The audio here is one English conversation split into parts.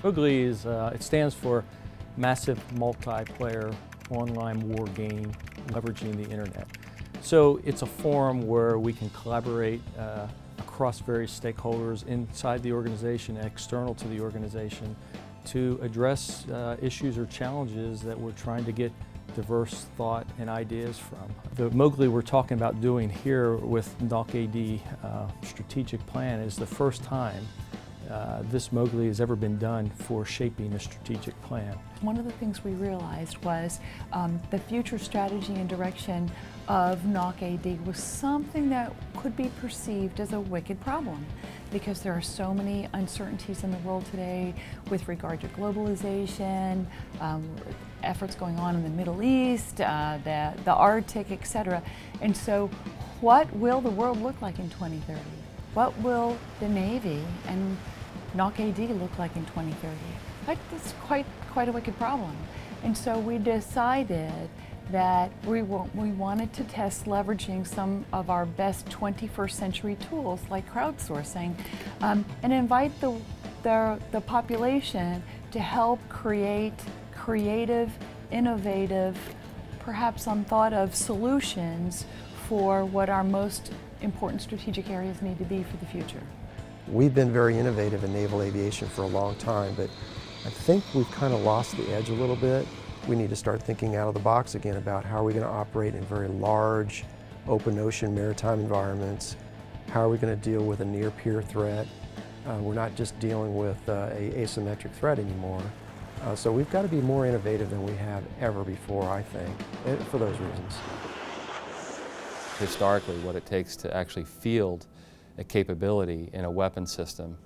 MMOWGLI is, it stands for Massive Multiplayer Online War Game Leveraging the Internet. So it's a forum where we can collaborate across various stakeholders inside the organization and external to the organization to address issues or challenges that we're trying to get diverse thought and ideas from. The MMOWGLI we're talking about doing here with MMOWGLI strategic plan is the first time this MMOWGLI has ever been done for shaping a strategic plan. One of the things we realized was the future strategy and direction of MMOWGLI was something that could be perceived as a wicked problem, because there are so many uncertainties in the world today with regard to globalization, efforts going on in the Middle East, the Arctic, etc. And so what will the world look like in 2030? What will the Navy and MMOWGLI look like in 2030? That's quite a wicked problem. And so we decided that we wanted to test leveraging some of our best 21st century tools like crowdsourcing and invite the population to help create creative, innovative, perhaps unthought of solutions for what our most important strategic areas need to be for the future. We've been very innovative in naval aviation for a long time, but I think we've kind of lost the edge a little bit. We need to start thinking out of the box again about how are we going to operate in very large, open ocean maritime environments. How are we going to deal with a near-peer threat? We're not just dealing with an asymmetric threat anymore. So we've got to be more innovative than we have ever before, I think, for those reasons. Historically, what it takes to actually field a capability in a weapon system,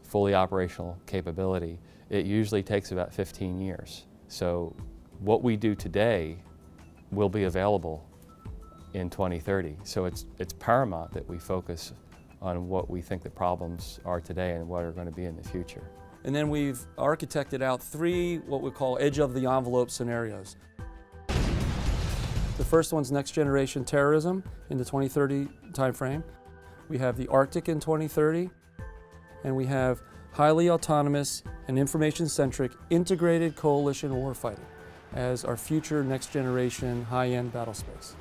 fully operational capability, it usually takes about 15 years. So what we do today will be available in 2030. So it's paramount that we focus on what we think the problems are today and what are going to be in the future. And then we've architected out 3 what we call edge of the envelope scenarios. The first one's next generation terrorism in the 2030 timeframe. We have the Arctic in 2030, and we have highly autonomous and information-centric integrated coalition warfighting as our future next generation high-end battle space.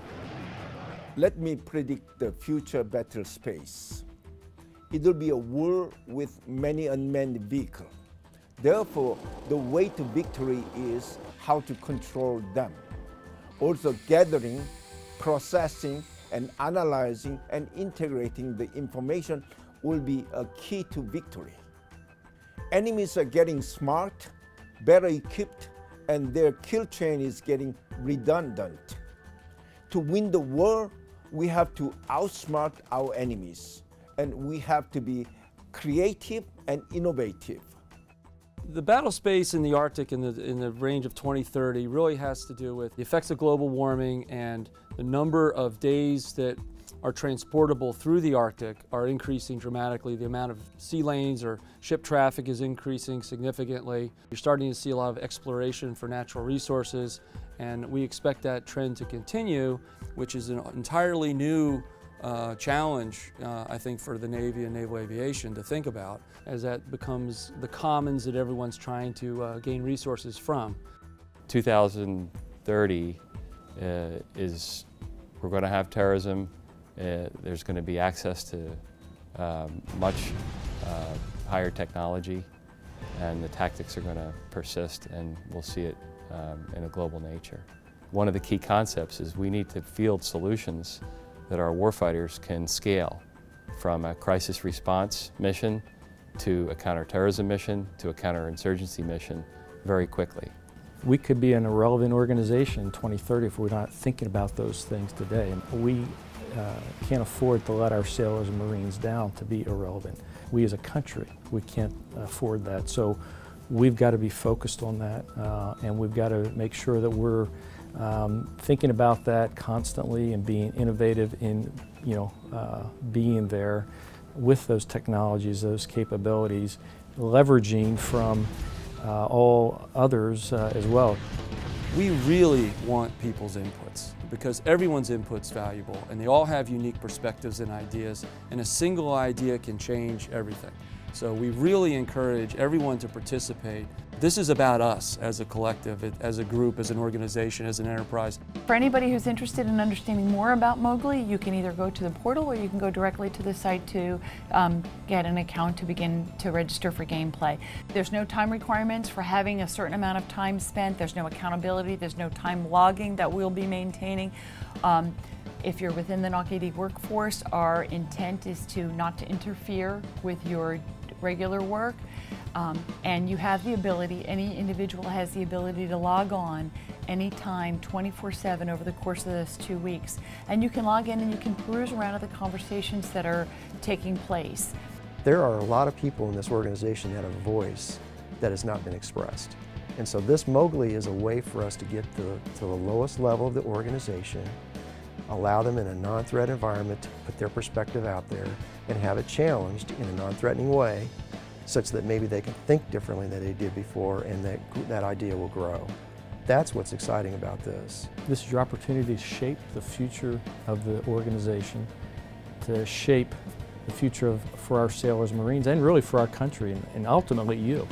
Let me predict the future battle space. It will be a war with many unmanned vehicles. Therefore, the way to victory is how to control them. Also, gathering, processing, and analyzing and integrating the information will be a key to victory. Enemies are getting smart, better equipped, and their kill chain is getting redundant. To win the war, we have to outsmart our enemies, and we have to be creative and innovative. The battle space in the Arctic in the range of 2030 really has to do with the effects of global warming, and the number of days that are transportable through the Arctic are increasing dramatically. The amount of sea lanes or ship traffic is increasing significantly. You're starting to see a lot of exploration for natural resources, and we expect that trend to continue, which is an entirely new challenge, I think, for the Navy and naval aviation to think about, as that becomes the commons that everyone's trying to gain resources from. 2030 we're going to have terrorism. There's going to be access to much higher technology, and the tactics are going to persist, and we'll see it in a global nature. One of the key concepts is we need to field solutions that our warfighters can scale, from a crisis response mission to a counterterrorism mission to a counterinsurgency mission very quickly. We could be an irrelevant organization in 2030 if we're not thinking about those things today. And we can't afford to let our sailors and Marines down to be irrelevant. We as a country, we can't afford that. So we've got to be focused on that, and we've got to make sure that we're thinking about that constantly and being innovative in, being there with those technologies, those capabilities, leveraging from all others as well. We really want people's inputs, because everyone's input's valuable, and they all have unique perspectives and ideas, and a single idea can change everything. So we really encourage everyone to participate. This is about us as a collective, as a group, as an organization, as an enterprise. For anybody who's interested in understanding more about MMOWGLI, you can either go to the portal or you can go directly to the site to get an account to begin to register for gameplay. There's no time requirements for having a certain amount of time spent. There's no accountability. There's no time logging that we'll be maintaining. If you're within the NOC-AD workforce, our intent is not to interfere with your regular work. And you have the ability, any individual has the ability to log on anytime, 24/7 over the course of those 2 weeks. And you can log in and you can peruse around at the conversations that are taking place. There are a lot of people in this organization that have a voice that has not been expressed. And so this MMOWGLI is a way for us to get to the lowest level of the organization, allow them in a non-threat environment to put their perspective out there and have it challenged in a non-threatening way, such that maybe they can think differently than they did before and that idea will grow. That's what's exciting about this. This is your opportunity to shape the future of the organization, to shape the future for our sailors and Marines, and really for our country, and ultimately you.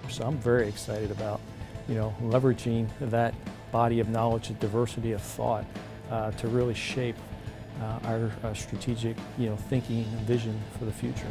So I'm very excited about, leveraging that body of knowledge and diversity of thought to really shape our strategic, thinking and vision for the future.